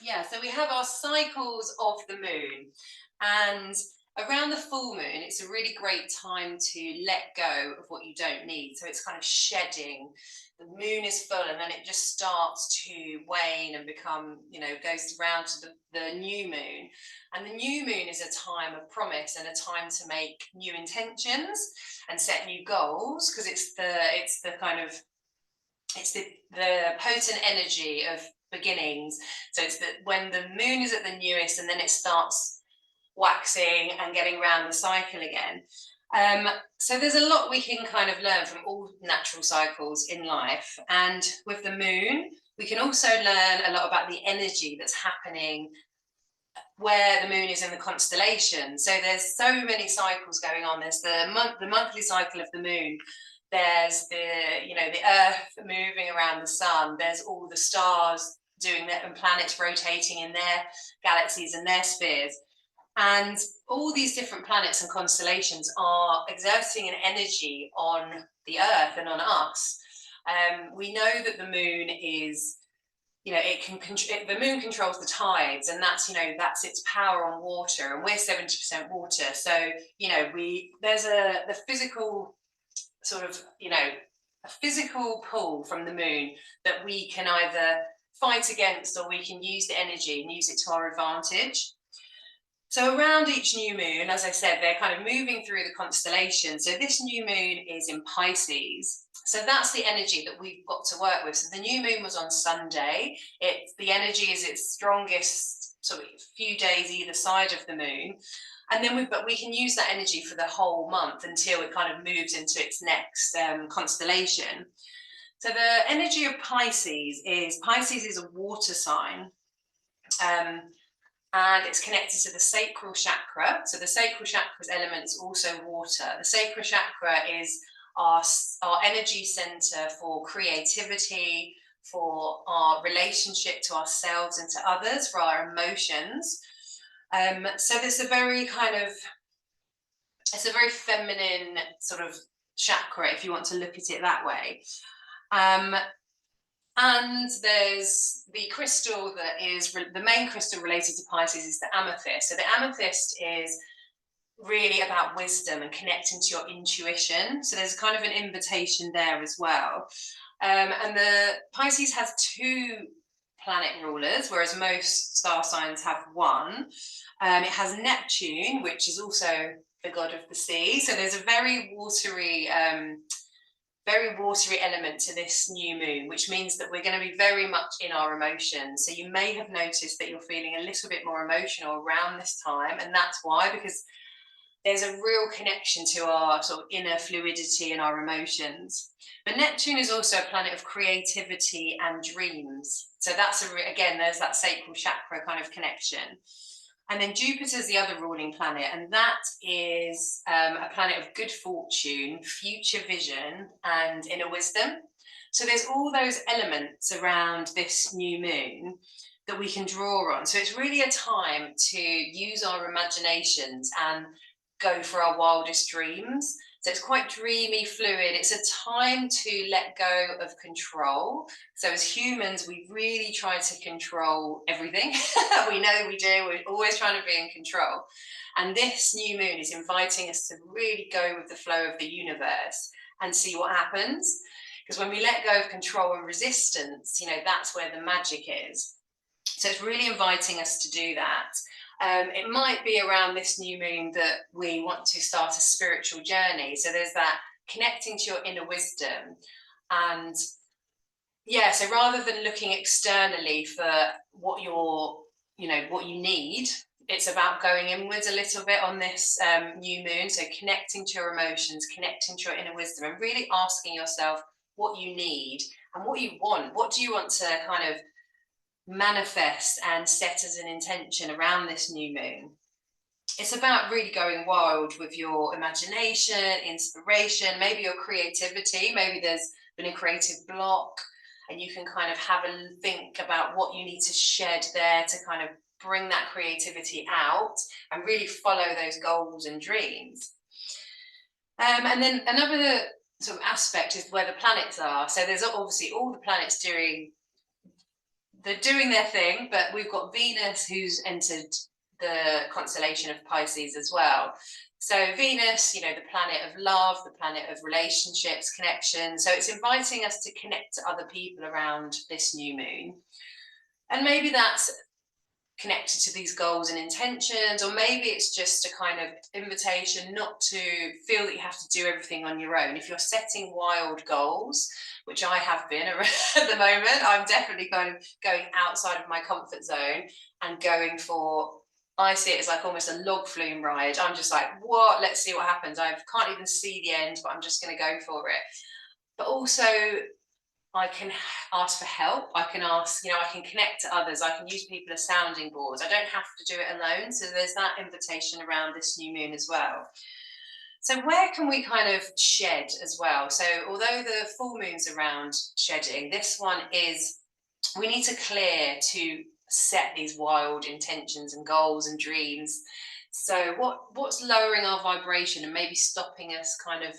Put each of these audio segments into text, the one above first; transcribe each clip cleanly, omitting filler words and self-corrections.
Yeah, so we have our cycles of the moon, and around the full moon, it's a really great time to let go of what you don't need. So it's kind of shedding. The moon is full, and then it just starts to wane and become, goes around to the new moon. And the new moon is a time of promise and a time to make new intentions and set new goals, because it's the kind of it's the potent energy of beginnings. So it's that when the moon is at the newest, and then it starts waxing and getting around the cycle again. So there's a lot we can kind of learn from all natural cycles in life. And with the moon, we can also learn a lot about the energy that's happening where the moon is in the constellation. So there's so many cycles going on. There's the monthly cycle of the moon. There's the Earth moving around the sun. There's all the stars doing that, and planets rotating in their galaxies and their spheres. And all these different planets and constellations are exerting an energy on the Earth and on us. We know that the moon is, the moon controls the tides, and that's its power on water, and we're 70% water. So there's the physical sort of a physical pull from the moon that we can either fight against, or we can use the energy and use it to our advantage. So around each new moon, as I said, they're kind of moving through the constellation. So this new moon is in Pisces. So that's the energy that we've got to work with. So the new moon was on Sunday. The energy is its strongest sort of few days either side of the moon. And then we can use that energy for the whole month until it kind of moves into its next constellation. So the energy of Pisces is a water sign. And it's connected to the sacral chakra. So the sacral chakra's element is also water. The sacral chakra is our energy center for creativity, for our relationship to ourselves and to others, for our emotions. So there's it's a very feminine sort of chakra, if you want to look at it that way. And there's the crystal that is the main crystal related to Pisces is the amethyst. So the amethyst is really about wisdom and connecting to your intuition. So there's kind of an invitation there as well. And the Pisces has 2 planet rulers, whereas most star signs have 1. It has Neptune, which is also the god of the sea. So there's a very watery element to this new moon, which means that we're going to be very much in our emotions. So you may have noticed that you're feeling a little bit more emotional around this time, and that's why, because there's a real connection to our sort of inner fluidity and our emotions. But Neptune is also a planet of creativity and dreams. So again, there's that sacral chakra kind of connection. And then Jupiter's the other ruling planet, and that is a planet of good fortune, future vision, and inner wisdom. So there's all those elements around this new moon that we can draw on. So it's really a time to use our imaginations and go for our wildest dreams. So it's quite dreamy, fluid. It's a time to let go of control. So as humans, we really try to control everything. We know we do. We're always trying to be in control. And this new moon is inviting us to really go with the flow of the universe and see what happens. Because when we let go of control and resistance, that's where the magic is. So it's really inviting us to do that. It might be around this new moon that we want to start a spiritual journey. So there's that connecting to your inner wisdom. And so rather than looking externally for what you need, it's about going inwards a little bit on this new moon. So connecting to your emotions, connecting to your inner wisdom, and really asking yourself what you need and what you want. What do you want to kind of manifest and set as an intention around this new moon? It's about really going wild with your imagination, inspiration, maybe your creativity. Maybe there's been a creative block, and you can kind of have a think about what you need to shed there to kind of bring that creativity out and really follow those goals and dreams. And then another sort of aspect is where the planets are. So there's obviously all the planets they're doing their thing, but we've got Venus who's entered the constellation of Pisces as well. So Venus, you know, the planet of love, the planet of relationships, connection. So it's inviting us to connect to other people around this new moon. And maybe that's connected to these goals and intentions, or maybe it's just a kind of invitation not to feel that you have to do everything on your own. If you're setting wild goals, which I have been at the moment, I'm definitely kind of going outside of my comfort zone and going for, I see it as like almost a log flume ride. I'm just like, what? Let's see what happens. I can't even see the end, but I'm just going to go for it. But also, I can ask for help. I can ask, you know, I can connect to others. I can use people as sounding boards. I don't have to do it alone. So there's that invitation around this new moon as well. So where can we kind of shed as well? So although the full moon's around shedding, this one is, we need to clear to set these wild intentions and goals and dreams. So what's lowering our vibration and maybe stopping us kind of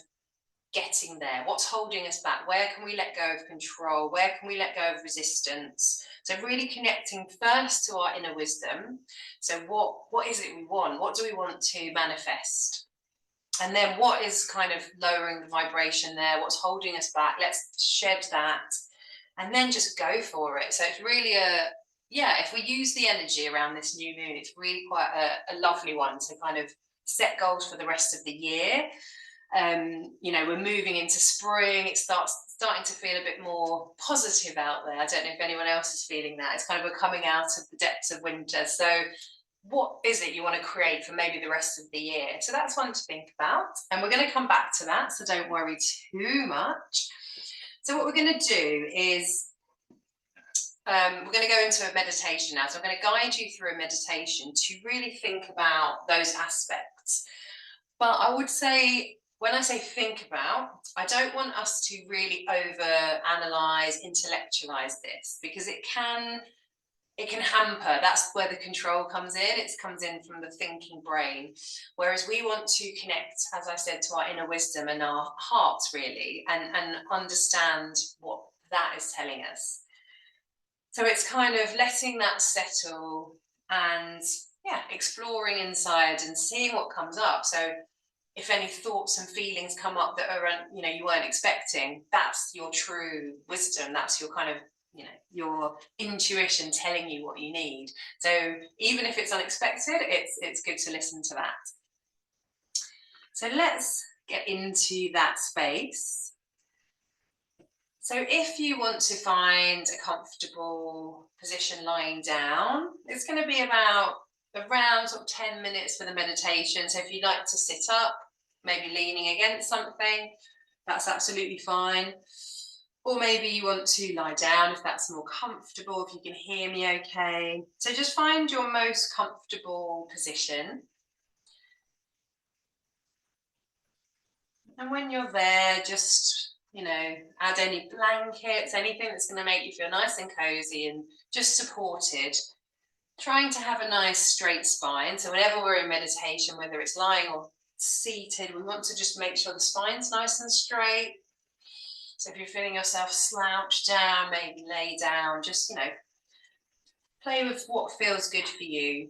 getting there? What's holding us back? Where can we let go of control? Where can we let go of resistance? So really connecting first to our inner wisdom. So what is it we want? What do we want to manifest? And then what is kind of lowering the vibration there? What's holding us back? Let's shed that and then just go for it. So it's really if we use the energy around this new moon, it's really quite a lovely one to kind of set goals for the rest of the year. You know, we're moving into spring. It starting to feel a bit more positive out there. I don't know if anyone else is feeling that. It's kind of we're coming out of the depths of winter. So what is it you want to create for maybe the rest of the year? So that's one to think about. And we're going to come back to that, so don't worry too much. So what we're going to do is we're going to go into a meditation now. So I'm going to guide you through a meditation to really think about those aspects. But I would say, when I say think about, I don't want us to really over analyze, intellectualize this, because it can hamper. That's where the control comes in. It comes in from the thinking brain. Whereas we want to connect, as I said, to our inner wisdom and our hearts really, and understand what that is telling us. So it's kind of letting that settle and exploring inside and seeing what comes up. So if any thoughts and feelings come up that are, you know, you weren't expecting, that's your true wisdom. That's your kind of, you know, your intuition telling you what you need. So even if it's unexpected, it's good to listen to that. So let's get into that space. So if you want to find a comfortable position lying down, it's going to be around sort of 10 minutes for the meditation. So if you'd like to sit up, maybe leaning against something, that's absolutely fine. Or maybe you want to lie down if that's more comfortable, if you can hear me okay. So just find your most comfortable position. And when you're there, just, you know, add any blankets, anything that's going to make you feel nice and cozy and just supported. Trying to have a nice straight spine. So whenever we're in meditation, whether it's lying or seated, we want to just make sure the spine's nice and straight. So if you're feeling yourself slouch down, maybe lay down, just, you know, play with what feels good for you.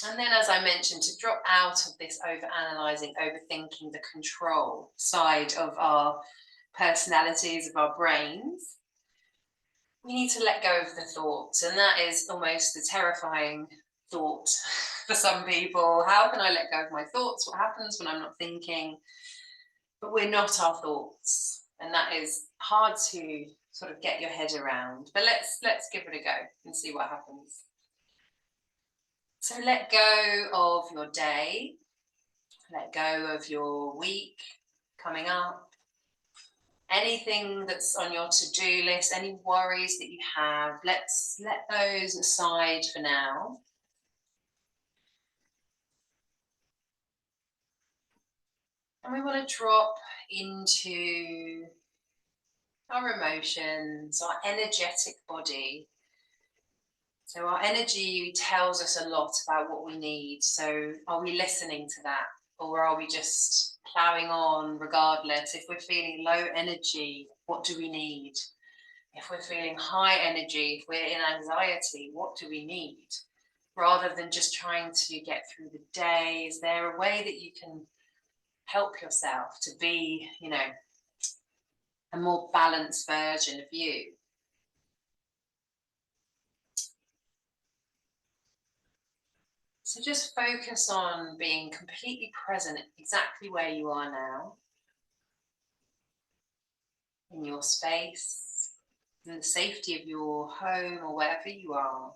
And then, as I mentioned, to drop out of this over-analysing, overthinking, the control side of our personalities, of our brains, we need to let go of the thoughts. And that is almost a terrifying thought for some people. How can I let go of my thoughts? What happens when I'm not thinking? But we're not our thoughts. And that is hard to sort of get your head around. But let's give it a go and see what happens. So let go of your day, let go of your week coming up, anything that's on your to-do list, any worries that you have, let's let those aside for now. And we want to drop into our emotions, our energetic body. So our energy tells us a lot about what we need. So are we listening to that? Or are we just ploughing on regardless. If we're feeling low energy, what do we need? If we're feeling high energy, if we're in anxiety, what do we need? Rather than just trying to get through the day, is there a way that you can help yourself to be, a more balanced version of you? So just focus on being completely present exactly where you are now, in your space, in the safety of your home or wherever you are.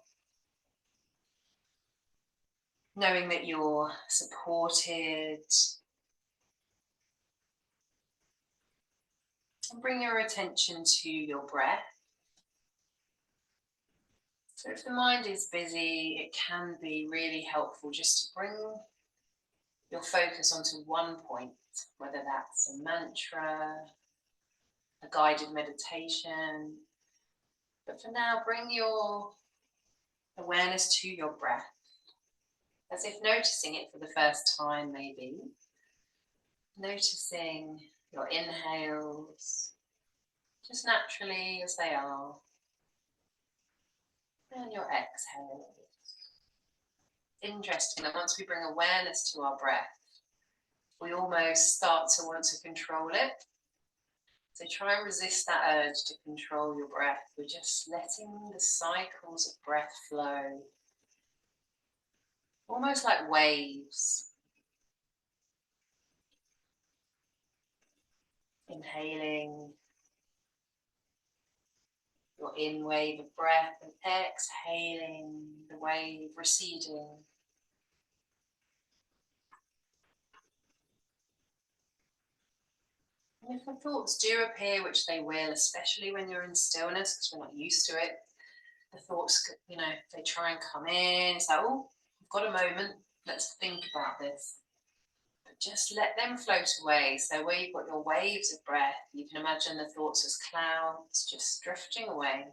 Knowing that you're supported. And bring your attention to your breath. So if the mind is busy, it can be really helpful just to bring your focus onto one point, whether that's a mantra, a guided meditation. But for now, bring your awareness to your breath, as if noticing it for the first time, maybe. Noticing your inhales, just naturally as they are, and your exhales. Interesting that once we bring awareness to our breath, we almost start to want to control it. So try and resist that urge to control your breath. We're just letting the cycles of breath flow, almost like waves. Inhaling your in wave of breath and exhaling the wave receding. And if the thoughts do appear, which they will, especially when you're in stillness, because we're not used to it, the thoughts, they try and come in. It's like, oh, I've got a moment, let's think about this. But just let them float away. So where you've got your waves of breath, you can imagine the thoughts as clouds just drifting away.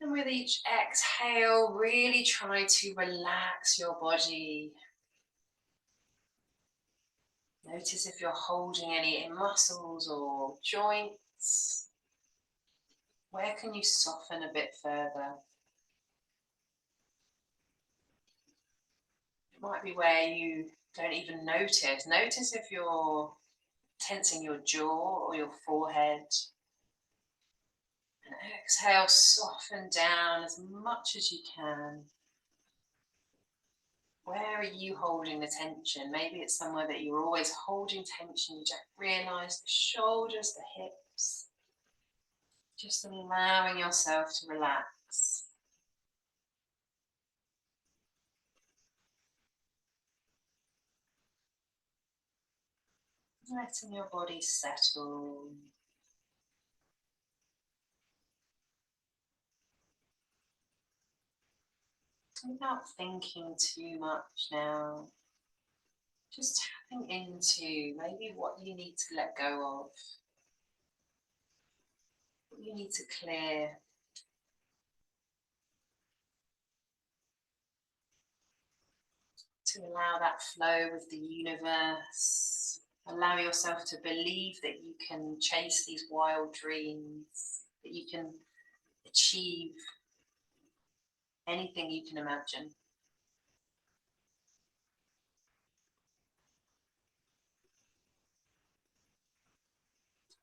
And with each exhale, really try to relax your body. Notice if you're holding any muscles or joints. Where can you soften a bit further? It might be where you don't even notice. Notice if you're tensing your jaw or your forehead. And exhale, soften down as much as you can. Where are you holding the tension? Maybe it's somewhere that you're always holding tension. You don't realize the shoulders, the hips. Just allowing yourself to relax. Letting your body settle. Without thinking too much now. Just tapping into maybe what you need to let go of. What you need to clear. To allow that flow with the universe. Allow yourself to believe that you can chase these wild dreams, that you can achieve anything you can imagine.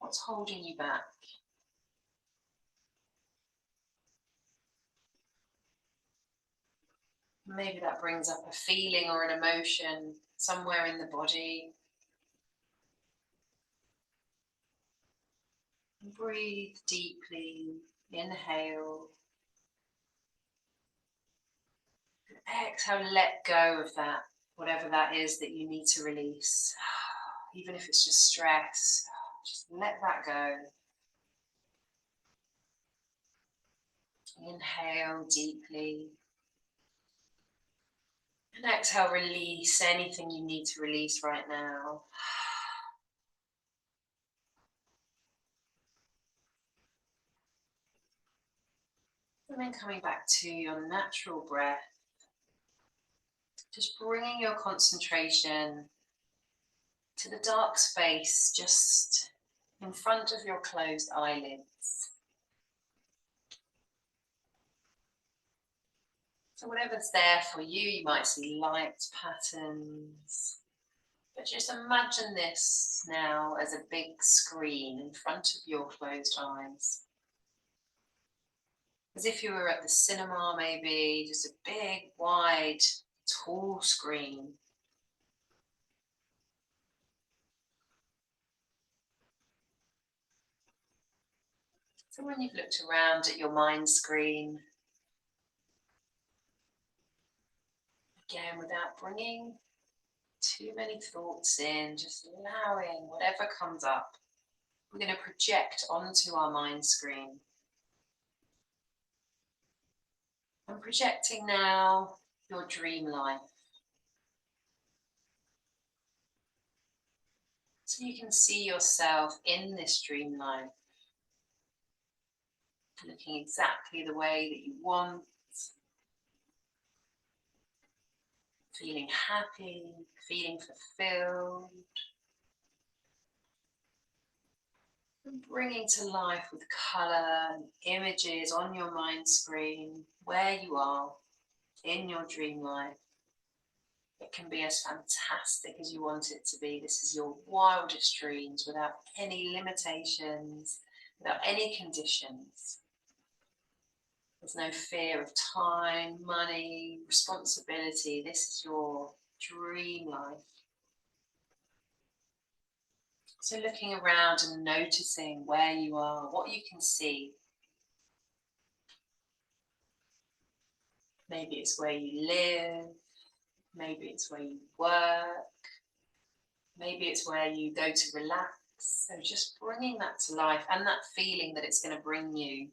What's holding you back? Maybe that brings up a feeling or an emotion somewhere in the body. Breathe deeply, inhale. Exhale, let go of that, whatever that is that you need to release. Even if it's just stress, just let that go. Inhale deeply. And exhale, release anything you need to release right now. And then coming back to your natural breath. Just bringing your concentration to the dark space just in front of your closed eyelids. So whatever's there for you, you might see light patterns, but just imagine this now as a big screen in front of your closed eyes. As if you were at the cinema, maybe, just a big, wide, tall screen. So when you've looked around at your mind screen, again, without bringing too many thoughts in, just allowing whatever comes up, we're going to project onto our mind screen. I'm projecting now your dream life. So you can see yourself in this dream life, looking exactly the way that you want, feeling happy, feeling fulfilled, and bringing to life with colour and images on your mind screen where you are in your dream life. It can be as fantastic as you want it to be. This is your wildest dreams without any limitations, without any conditions. There's no fear of time, money, responsibility. This is your dream life. So looking around and noticing where you are, what you can see. Maybe it's where you live, maybe it's where you work, maybe it's where you go to relax. So just bringing that to life and that feeling that it's going to bring you.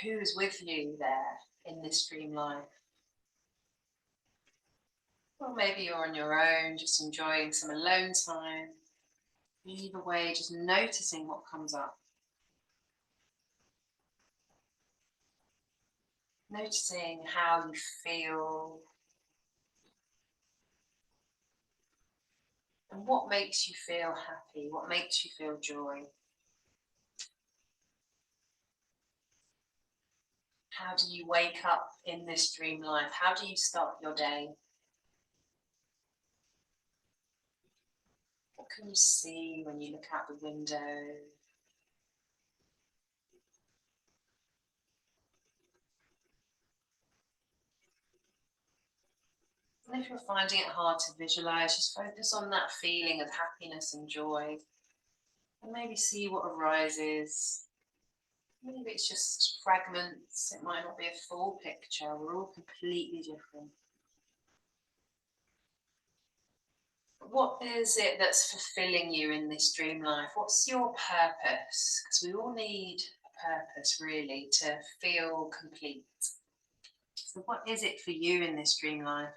Who's with you there in this dream life? Or maybe you're on your own, just enjoying some alone time. Either way, just noticing what comes up. Noticing how you feel. And what makes you feel happy? What makes you feel joy? How do you wake up in this dream life? How do you start your day? What can you see when you look out the window? And if you're finding it hard to visualize, just focus on that feeling of happiness and joy. And maybe see what arises. Maybe it's just fragments. It might not be a full picture. We're all completely different. What is it that's fulfilling you in this dream life? What's your purpose? Because we all need a purpose, really, to feel complete. So what is it for you in this dream life?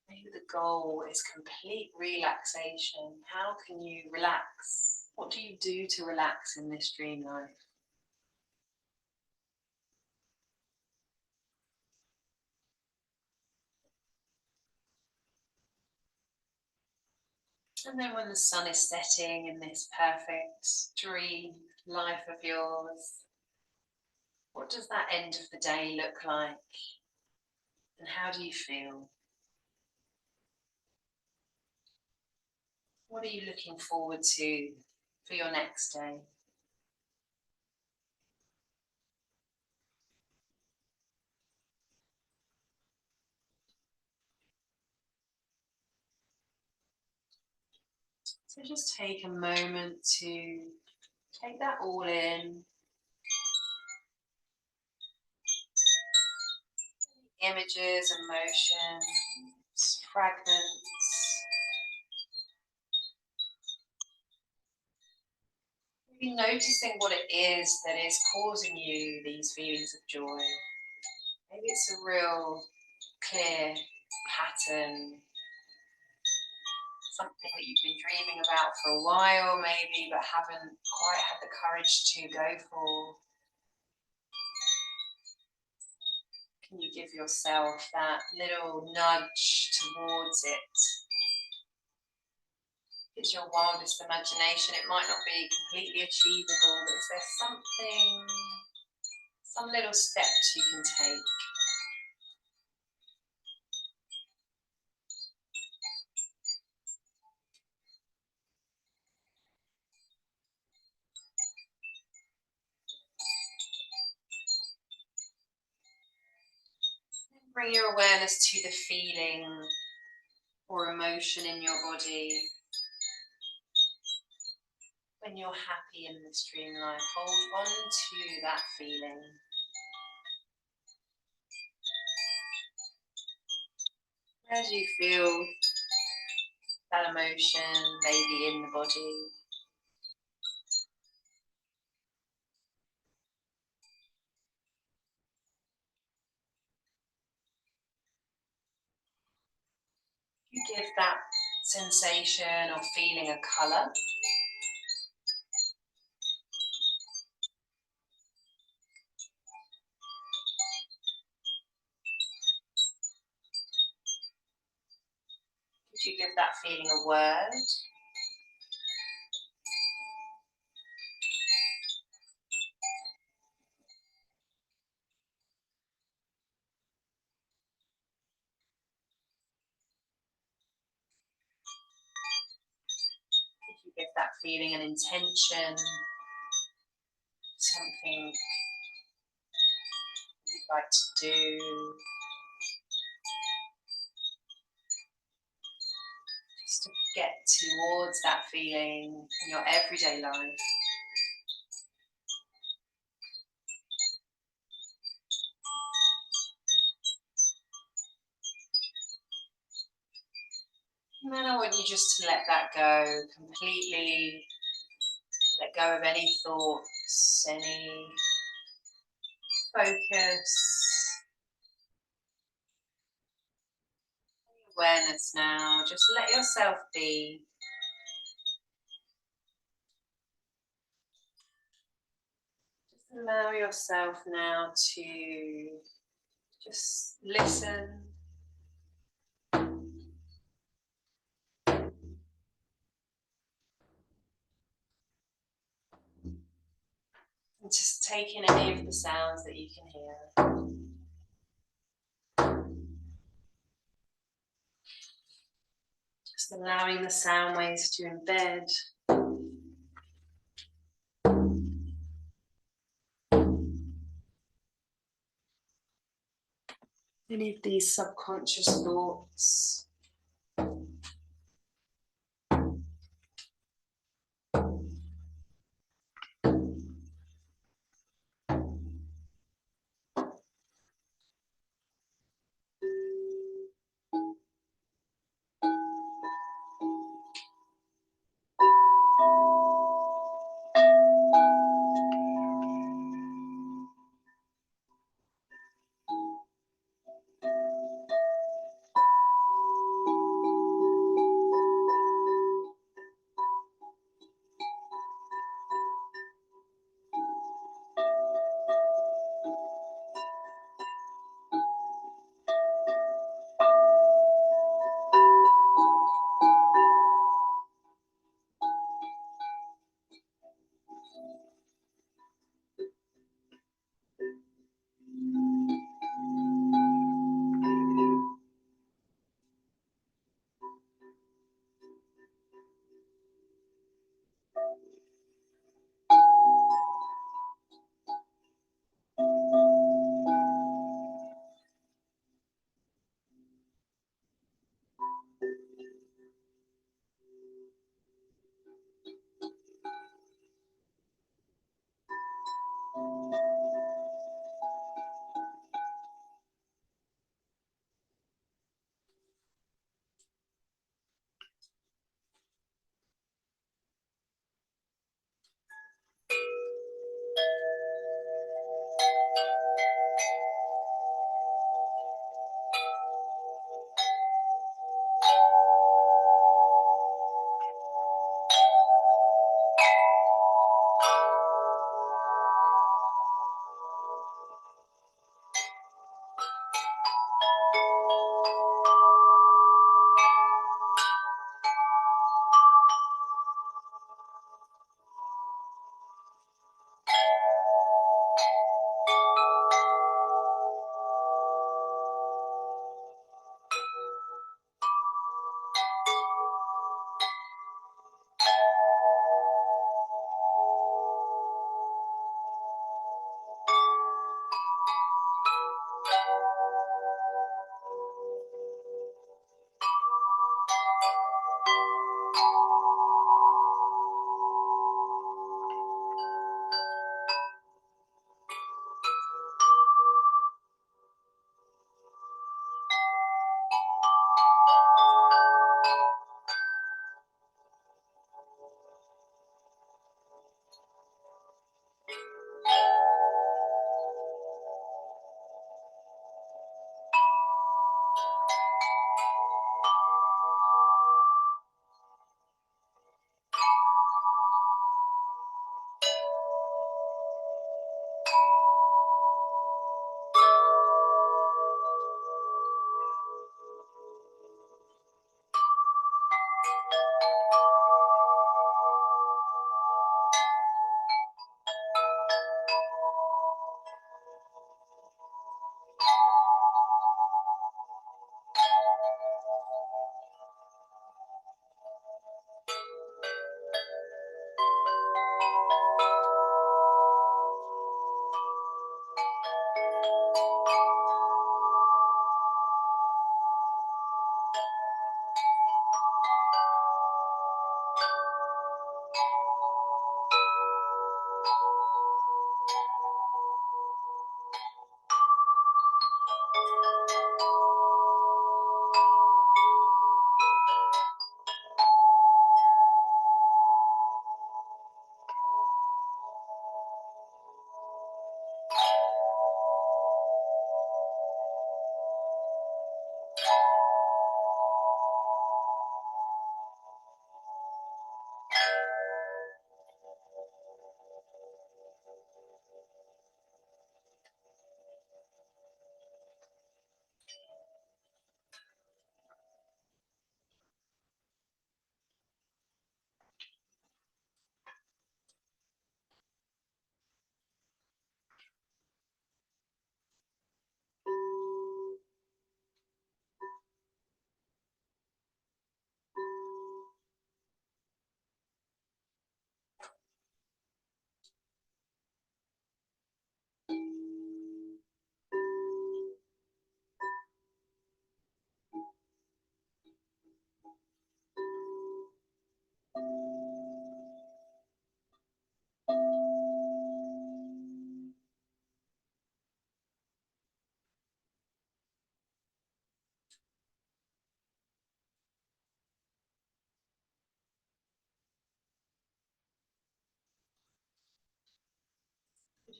Maybe the goal is complete relaxation. How can you relax? What do you do to relax in this dream life? And then when the sun is setting in this perfect dream life of yours, what does that end of the day look like? And how do you feel? What are you looking forward to for your next day? So just take a moment to take that all in. Images, emotions, fragments. Maybe noticing what it is that is causing you these feelings of joy. Maybe it's a real clear pattern, something that you've been dreaming about for a while maybe, but haven't quite had the courage to go for. Can you give yourself that little nudge towards it? It's your wildest imagination. It might not be completely achievable, but is there something, some little steps you can take? Bring your awareness to the feeling or emotion in your body. When you're happy in this dream life, hold on to that feeling. Where do you feel that emotion maybe in the body? You give that sensation or feeling a colour. Could you give that feeling a word? Could you give that feeling an intention? Something you'd like to do? Just to get towards that feeling in your everyday life. And then I want you just to let that go completely. Let go of any thoughts, any focus, any awareness now. Just let yourself be. Just allow yourself now to just listen. And just take in any of the sounds that you can hear. Just allowing the sound waves to embed. Any of these subconscious thoughts.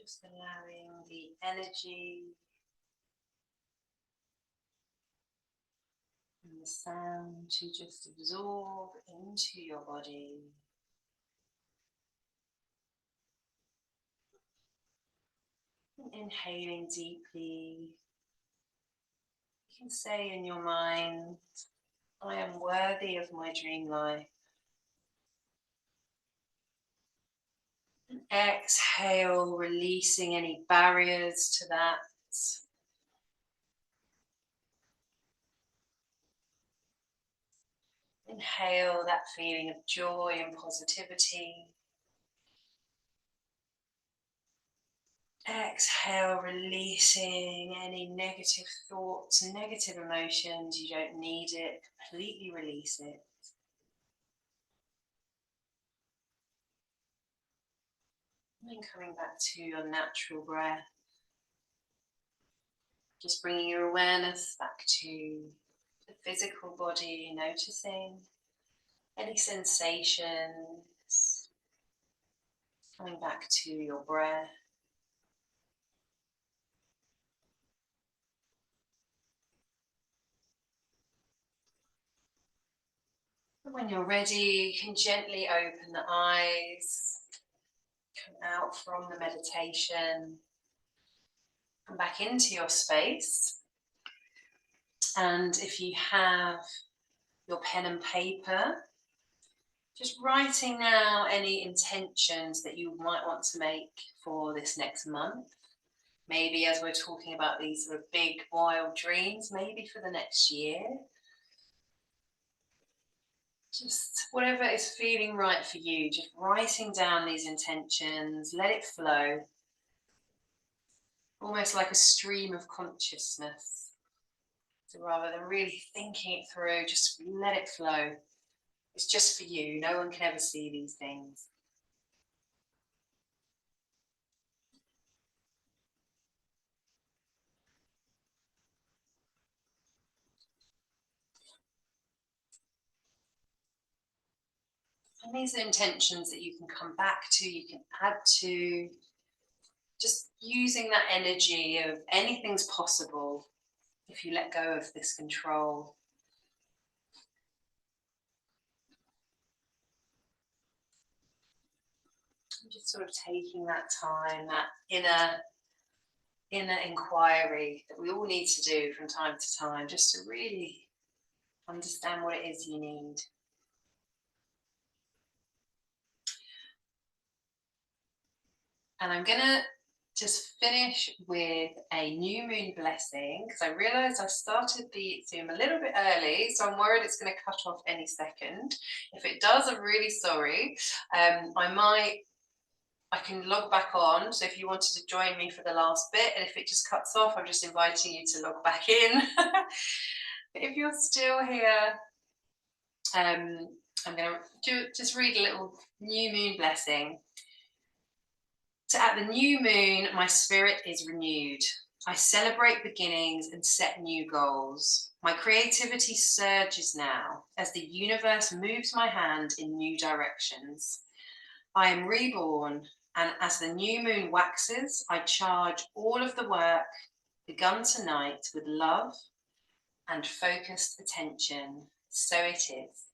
Just allowing the energy and the sound to just absorb into your body. And inhaling deeply, you can say in your mind, I am worthy of my dream life. And exhale, releasing any barriers to that. Inhale that feeling of joy and positivity. Exhale, releasing any negative thoughts, negative emotions. You don't need it. Completely release it. And then coming back to your natural breath. Just bringing your awareness back to the physical body, noticing any sensations. Coming back to your breath. And when you're ready, you can gently open the eyes. Come out from the meditation. Come back into your space. And if you have your pen and paper, just writing now any intentions that you might want to make for this next month. Maybe as we're talking about these sort of big, wild dreams, maybe for the next year. Just whatever is feeling right for you, just writing down these intentions, let it flow. Almost like a stream of consciousness. So rather than really thinking it through, just let it flow. It's just for you. No one can ever see these things. And these are intentions that you can come back to, you can add to, just using that energy of anything's possible if you let go of this control. And just sort of taking that time, that inner inquiry that we all need to do from time to time, just to really understand what it is you need. And I'm gonna just finish with a new moon blessing, because I realized I started the Zoom a little bit early, so I'm worried it's going to cut off any second. If it does, I'm really sorry. I can log back on, so if you wanted to join me for the last bit, and if it just cuts off, I'm just inviting you to log back in. If you're still here, I'm going to just read a little new moon blessing. So at the new moon, my spirit is renewed. I celebrate beginnings and set new goals. My creativity surges now as the universe moves my hand in new directions. I am reborn, and as the new moon waxes, I charge all of the work begun tonight with love and focused attention. So it is.